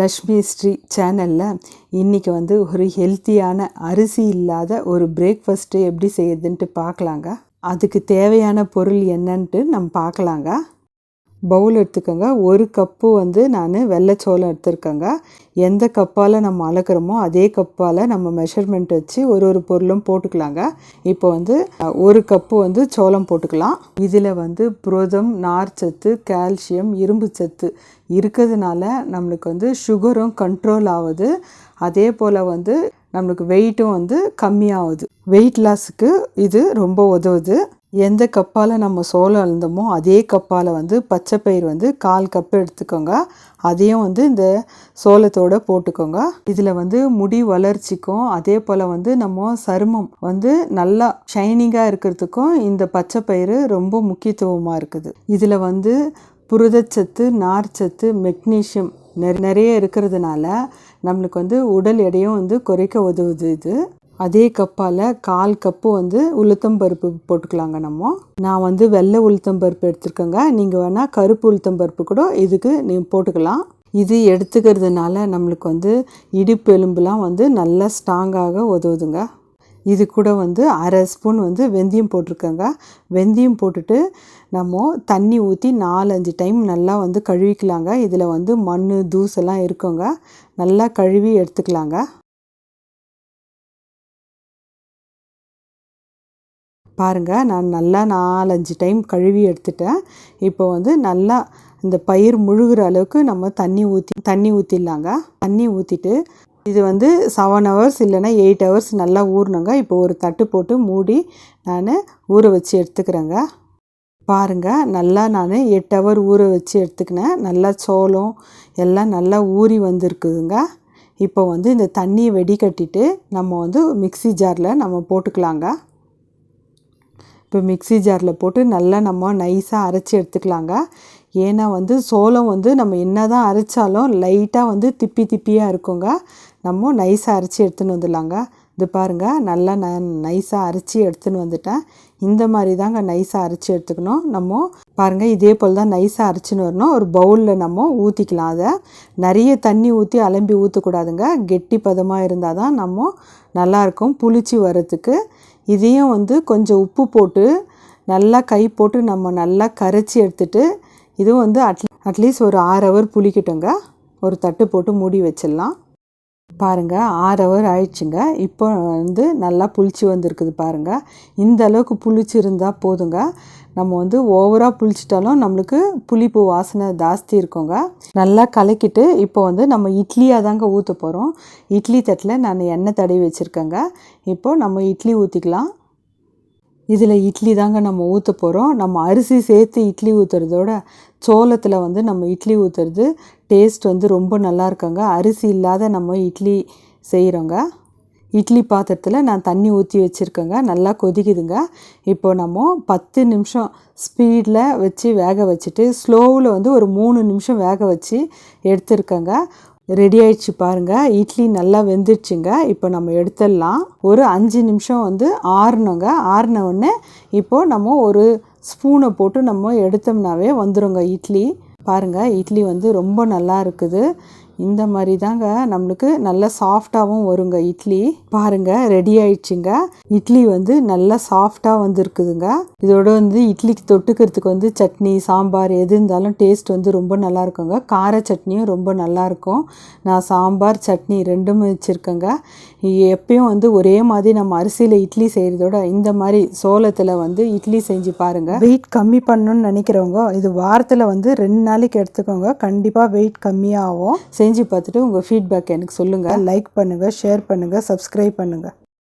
லக்ஷ்மி ஸ்ரீ சேனலில் இன்றைக்கி வந்து ஒரு ஹெல்த்தியான அரிசி இல்லாத ஒரு பிரேக்ஃபாஸ்ட்டு எப்படி செய்யுதுன்ட்டு பார்க்கலாங்க. அதுக்கு தேவையான பொருள் என்னன்ட்டு நம்ம பார்க்கலாங்க. பவுல் எடுத்துக்கோங்க. ஒரு கப்பு வந்து நான் வெள்ளைச்சோளம் எடுத்துருக்கேங்க. எந்த கப்பால் நம்ம அளக்குறோமோ அதே கப்பால் நம்ம மெஷர்மெண்ட் வச்சு ஒரு பொருளும் போட்டுக்கலாங்க. இப்போ வந்து ஒரு கப்பு வந்து சோளம் போட்டுக்கலாம். இதில் வந்து புரதம், நார்ச்சத்து, கால்சியம், இரும்பு சத்து இருக்கிறதுனால நம்மளுக்கு வந்து சுகரும் கண்ட்ரோல் ஆகுது. அதே போல் வந்து நம்மளுக்கு வெயிட்டும் வந்து கம்மியாகுது. வெயிட் லாஸுக்கு இது ரொம்ப உதவுது. எந்த கப்பால் நம்ம சோளம் அளந்தோமோ அதே கப்பால் வந்து பச்சைப்பயிர் வந்து 1/4 கப்பு எடுத்துக்கோங்க. அதையும் வந்து இந்த சோளத்தோடு போட்டுக்கோங்க. இதில் வந்து முடி வளர்ச்சிக்கும் அதே போல் வந்து நம்ம சருமம் வந்து நல்லா ஷைனிங்காக இருக்கிறதுக்கும் இந்த பச்சைப்பயிறு ரொம்ப முக்கியத்துவமாக இருக்குது. இதில் வந்து புரதச்சத்து, நார்ச்சத்து, மெக்னீஷியம் நிறைய இருக்கிறதுனால நம்மளுக்கு வந்து உடல் எடையும் வந்து குறைக்க உதவுது. இது அதே கப்பால் 1/4 கப்பு வந்து உளுத்தம்பருப்பு போட்டுக்கலாங்க. நான் வந்து வெள்ளை உளுத்தம்பருப்பு எடுத்துருக்கேங்க. நீங்கள் வேணால் கருப்பு உளுத்தம்பருப்பு கூட இதுக்கு நீங்கள் போட்டுக்கலாம். இது எடுத்துக்கிறதுனால நம்மளுக்கு வந்து இடுப்பு எலும்புலாம் வந்து நல்லா ஸ்ட்ராங்காக உதவுதுங்க. இது கூட வந்து 1/2 ஸ்பூன் வந்து வெந்தயம் போட்டிருக்கேங்க. வெந்தயம் போட்டுட்டு நம்ம தண்ணி ஊற்றி 4-5 டைம் நல்லா வந்து கழுவிக்கலாங்க. இதில் வந்து மண், தூசெல்லாம் இருக்குங்க. நல்லா கழுவி எடுத்துக்கலாங்க. பாருங்கள், நான் நல்லா 4-5 டைம் கழுவி எடுத்துட்டேன். இப்போ வந்து நல்லா இந்த பயிர் முழுகிற அளவுக்கு நம்ம தண்ணி ஊற்றிடலாங்க. தண்ணி ஊற்றிட்டு இது வந்து 7 ஹவர்ஸ் இல்லைன்னா 8 ஹவர்ஸ் நல்லா ஊறணுங்க. இப்போ ஒரு தட்டு போட்டு மூடி நான் ஊற வச்சு எடுத்துக்கிறேங்க. பாருங்கள், நல்லா நான் 8 ஹவர் ஊற வச்சு எடுத்துக்கினேன். நல்லா சோளம் எல்லாம் நல்லா ஊறி வந்திருக்குதுங்க. இப்போ வந்து இந்த தண்ணியை வெடிகட்டிட்டு நம்ம வந்து மிக்ஸி ஜாரில் நம்ம போட்டுக்கலாங்க. இப்போ மிக்ஸி ஜாரில் போட்டு நல்லா நம்ம நைஸாக அரைச்சி எடுத்துக்கலாங்க. ஏன்னா வந்து சோளம் வந்து நம்ம என்ன தான் அரைச்சாலும் லைட்டாக வந்து திப்பியாக இருக்குங்க. நம்ம நைஸாக அரைச்சி எடுத்துன்னு வந்துடலாங்க. இது பாருங்கள், நல்லா நான் நைஸாக அரைச்சி எடுத்துன்னு வந்துட்டேன். இந்த மாதிரி தாங்க நைஸாக அரைச்சி எடுத்துக்கணும். நம்ம பாருங்கள், இதே போல் தான் நைஸாக அரைச்சின்னு வரணும். ஒரு பவுலில் நம்ம ஊற்றிக்கலாம். அதை நிறைய தண்ணி ஊற்றி அலம்பி ஊற்றக்கூடாதுங்க. கெட்டி பதமாக இருந்தால் தான் நம்ம நல்லாயிருக்கும் புளிச்சு வரத்துக்கு. இதையும் வந்து கொஞ்சம் உப்பு போட்டு நல்லா கை போட்டு நம்ம நல்லா கரைச்சி எடுத்துட்டு இதுவும் வந்து அட்லீஸ்ட் ஒரு 6 ஹவர் புளிக்கட்டுங்க. ஒரு தட்டு போட்டு மூடி வச்சிடலாம். பாருங்கள், 6 ஹவர் ஆயிடுச்சுங்க. இப்போ வந்து நல்லா புளிச்சு வந்திருக்குது பாருங்கள். இந்த அளவுக்கு புளிச்சிருந்தால் போதுங்க. நம்ம வந்து ஓவராக புளிச்சிட்டாலும் நம்மளுக்கு புளிப்பு வாசனை ஜாஸ்தி இருக்குங்க. நல்லா கலக்கிட்டு இப்போ வந்து நம்ம இட்லியாக தாங்க ஊற்ற போகிறோம். இட்லி தட்டில் நான் எண்ணெய் தடவி வச்சுருக்கேங்க. இப்போது நம்ம இட்லி ஊற்றிக்கலாம். இதில் இட்லி தாங்க நம்ம ஊற்ற போகிறோம். நம்ம அரிசி சேர்த்து இட்லி ஊற்றுறதோட சோளத்தில் வந்து நம்ம இட்லி ஊற்றுறது டேஸ்ட் வந்து ரொம்ப நல்லா இருக்குங்க. அரிசி இல்லாத நம்ம இட்லி செய்கிறோங்க. இட்லி பாத்திரத்தில் நான் தண்ணி ஊற்றி வச்சுருக்கேங்க. நல்லா கொதிக்குதுங்க. இப்போ நம்ம 10 நிமிஷம் ஸ்பீடில் வச்சு வேக வச்சுட்டு ஸ்லோவில் வந்து ஒரு 3 நிமிஷம் வேக வச்சு எடுத்துருக்கேங்க. ரெடி ஆயிடுச்சு பாருங்கள். இட்லி நல்லா வெந்துடுச்சுங்க. இப்போ நம்ம எடுத்துடலாம். ஒரு 5 நிமிஷம் வந்து ஆறணுங்க. ஆறின உடனே இப்போது நம்ம ஒரு ஸ்பூனை போட்டு நம்ம எடுத்தோம்னாவே வந்துடுங்க இட்லி. பாருங்கள், இட்லி வந்து ரொம்ப நல்லா இருக்குது. இந்த மாதிரி தாங்க நம்மளுக்கு நல்லா சாஃப்டாகவும் வருங்க இட்லி. பாருங்கள், ரெடி ஆயிடுச்சுங்க. இட்லி வந்து நல்லா சாஃப்டாக வந்துருக்குதுங்க. இதோட வந்து இட்லிக்கு தொட்டுக்கிறதுக்கு வந்து சட்னி, சாம்பார் எது இருந்தாலும் டேஸ்ட் வந்து ரொம்ப நல்லா இருக்குங்க. கார சட்னியும் ரொம்ப நல்லாயிருக்கும். நான் சாம்பார், சட்னி 2மே வச்சுருக்கேங்க. எப்பயும் வந்து ஒரே மாதிரி நம்ம அரிசியில் இட்லி செய்கிறதோட இந்த மாதிரி சோளத்தில் வந்து இட்லி செஞ்சு பாருங்கள். வெயிட் கம்மி பண்ணணும்னு நினைக்கிறவங்க இது வாரத்தில் வந்து 2 நாளைக்கு எடுத்துக்கோங்க. கண்டிப்பாக வெயிட் கம்மியாகும். செஞ்சு பார்த்துட்டு உங்கள் ஃபீட்பேக் எனக்கு சொல்லுங்கள். லைக் பண்ணுங்கள், ஷேர் பண்ணுங்கள், சப்ஸ்கிரைப் பண்ணுங்கள்.